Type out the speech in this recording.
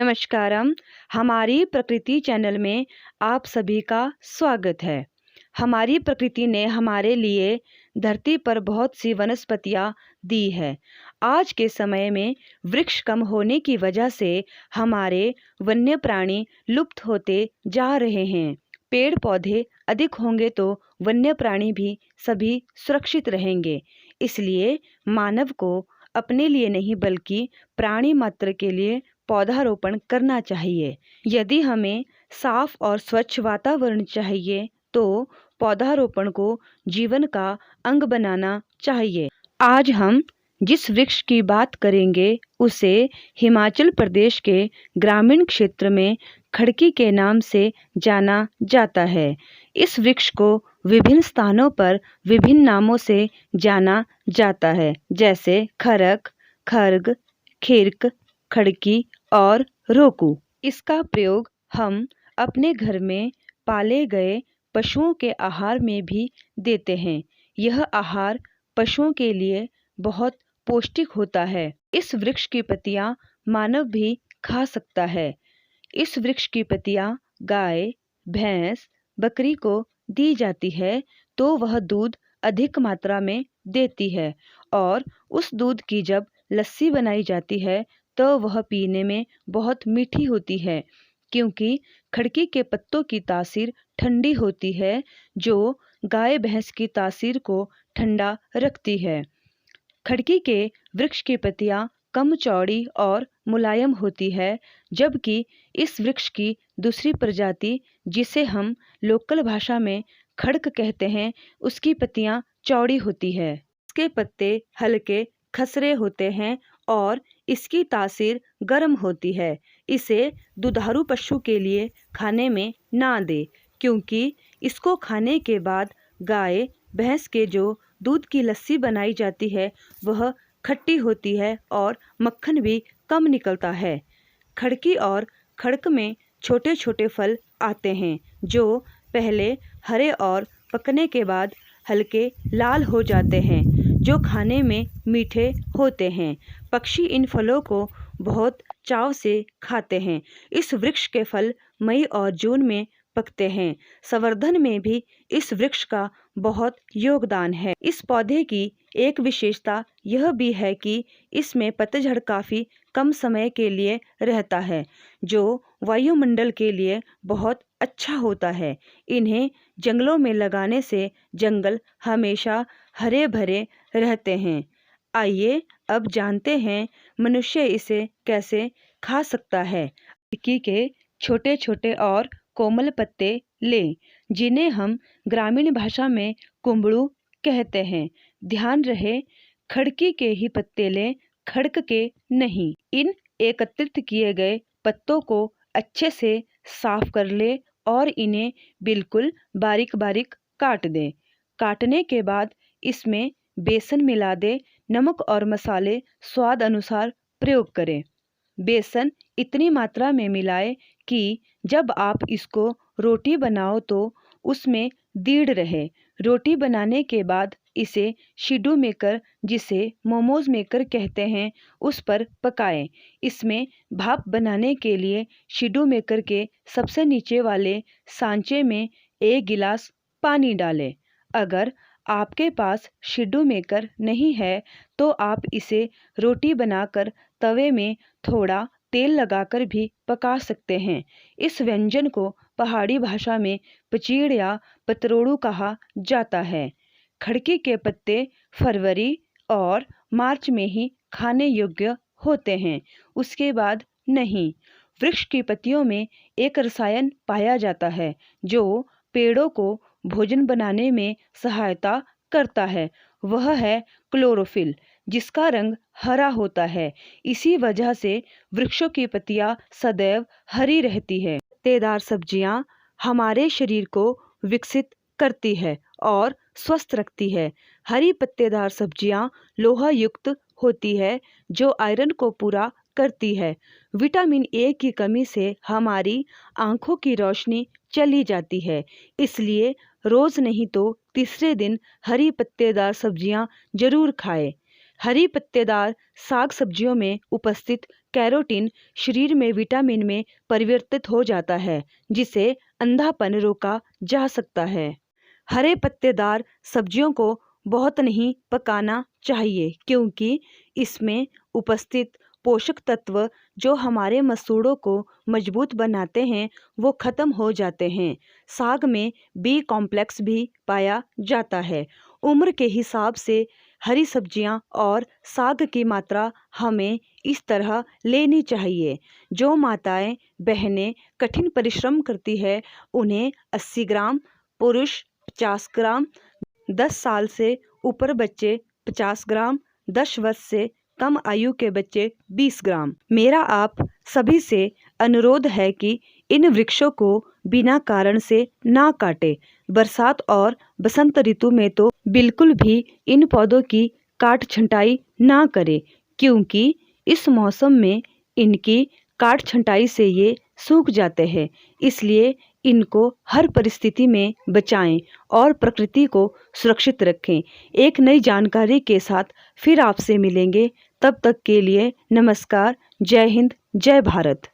नमस्कारम। हमारी प्रकृति चैनल में आप सभी का स्वागत है। हमारी प्रकृति ने हमारे लिए धरती पर बहुत सी वनस्पतियाँ दी है। आज के समय में वृक्ष कम होने की वजह से हमारे वन्य प्राणी लुप्त होते जा रहे हैं। पेड़ पौधे अधिक होंगे तो वन्य प्राणी भी सभी सुरक्षित रहेंगे। इसलिए मानव को अपने लिए नहीं बल्कि प्राणी मात्र के लिए पौधारोपण करना चाहिए। यदि हमें साफ और स्वच्छ वातावरण चाहिए तो पौधारोपण को जीवन का अंग बनाना चाहिए। आज हम जिस वृक्ष की बात करेंगे उसे हिमाचल प्रदेश के ग्रामीण क्षेत्र में खड़की के नाम से जाना जाता है। इस वृक्ष को विभिन्न स्थानों पर विभिन्न नामों से जाना जाता है, जैसे खरक, खर्ग, खिर्क, खड़की और रोकू। इसका प्रयोग हम अपने घर में पाले गए पशुओं के आहार में भी देते हैं। यह आहार पशुओं के लिए बहुत पौष्टिक होता है। इस वृक्ष की पत्तियां मानव भी खा सकता है। इस वृक्ष की पत्तियां गाय, भैंस, बकरी को दी जाती है तो वह दूध अधिक मात्रा में देती है और उस दूध की जब लस्सी बनाई जाती है तो वह पीने में बहुत मीठी होती है, क्योंकि खड़की के पत्तों की तासीर ठंडी होती है जो गाय भैंस की तासीर को ठंडा रखती है। खड़की के वृक्ष की पत्तियां कम चौड़ी और मुलायम होती है, जबकि इस वृक्ष की दूसरी प्रजाति जिसे हम लोकल भाषा में खड़क कहते हैं, उसकी पत्तियां चौड़ी होती है। इसके पत्ते हल्के खसरे होते हैं और इसकी तासीर गर्म होती है। इसे दुधारू पशु के लिए खाने में ना दे, क्योंकि इसको खाने के बाद गाय भैंस के जो दूध की लस्सी बनाई जाती है वह खट्टी होती है और मक्खन भी कम निकलता है। खड़की और खड़क में छोटे छोटे फल आते हैं जो पहले हरे और पकने के बाद हल्के लाल हो जाते हैं, जो खाने में मीठे होते हैं। पक्षी इन फलों को बहुत चाव से खाते हैं। इस वृक्ष के फल मई और जून में पकते हैं। संवर्धन में भी इस वृक्ष का बहुत योगदान है। इस पौधे की एक विशेषता यह भी है कि इसमें पतझड़ काफ़ी कम समय के लिए रहता है, जो वायुमंडल के लिए बहुत अच्छा होता है। इन्हें जंगलों में लगाने से जंगल हमेशा हरे भरे रहते हैं। आइए अब जानते हैं मनुष्य इसे कैसे खा सकता है। खड़की के छोटे छोटे और कोमल पत्ते लें, जिन्हें हम ग्रामीण भाषा में कुंबड़ू कहते हैं। ध्यान रहे, खड़की के ही पत्ते लें, खड़क के नहीं। इन एकत्रित किए गए पत्तों को अच्छे से साफ कर ले और इन्हें बिल्कुल बारीक बारीक काट दें। काटने के बाद इसमें बेसन मिला दे। नमक और मसाले स्वाद अनुसार प्रयोग करें। बेसन इतनी मात्रा में मिलाएं कि जब आप इसको रोटी बनाओ तो उसमें दीड़ रहे। रोटी बनाने के बाद इसे शिडू मेकर, जिसे मोमोज मेकर कहते हैं, उस पर पकाएं। इसमें भाप बनाने के लिए शिडू मेकर के सबसे नीचे वाले सांचे में 1 गिलास पानी डालें। अगर आपके पास शिडू मेकर नहीं है तो आप इसे रोटी बनाकर तवे में थोड़ा तेल लगाकर भी पका सकते हैं। इस व्यंजन को पहाड़ी भाषा में पचीड़ या पतरोड़ू कहा जाता है। खड़की के पत्ते फरवरी और मार्च में ही खाने योग्य होते हैं, उसके बाद नहीं। वृक्ष की पत्तियों में एक रसायन पाया जाता है जो पेड़ों को भोजन बनाने में सहायता करता है। वह है क्लोरोफिल, जिसका रंग हरा होता है। इसी वजह से वृक्षों की पत्तियां सदैव हरी रहती है। पत्तेदार सब्जियां हमारे शरीर को विकसित करती है और स्वस्थ रखती है। हरी पत्तेदार सब्जियां लोहा युक्त होती है जो आयरन को पूरा करती है। विटामिन ए की कमी से हमारी आँखों की रोशनी चली जाती है, इसलिए रोज़ नहीं तो तीसरे दिन हरी पत्तेदार सब्जियां जरूर खाएं। हरी पत्तेदार साग सब्जियों में उपस्थित कैरोटीन शरीर में विटामिन में परिवर्तित हो जाता है, जिससे अंधापन रोका जा सकता है। हरे पत्तेदार सब्जियों को बहुत नहीं पकाना चाहिए, क्योंकि इसमें उपस्थित पोषक तत्व जो हमारे मसूड़ों को मजबूत बनाते हैं वो खत्म हो जाते हैं। साग में बी कॉम्प्लेक्स भी पाया जाता है। उम्र के हिसाब से हरी सब्जियां और साग की मात्रा हमें इस तरह लेनी चाहिए। जो माताएं बहनें कठिन परिश्रम करती है उन्हें 80 ग्राम, पुरुष 50 ग्राम, 10 साल से ऊपर बच्चे 50 ग्राम, 10 वर्ष से कम आयु के बच्चे 20 ग्राम। मेरा आप सभी से अनुरोध है कि इन वृक्षों को बिना कारण से ना काटे। बरसात और बसंत ऋतु में तो बिल्कुल भी इन पौधों की काट छंटाई ना करें, क्योंकि इस मौसम में इनकी काट छंटाई से ये सूख जाते हैं। इसलिए इनको हर परिस्थिति में बचाएं और प्रकृति को सुरक्षित रखें। एक नई जानकारी के साथ फिर आपसे मिलेंगे। तब तक के लिए नमस्कार। जय हिंद, जय भारत।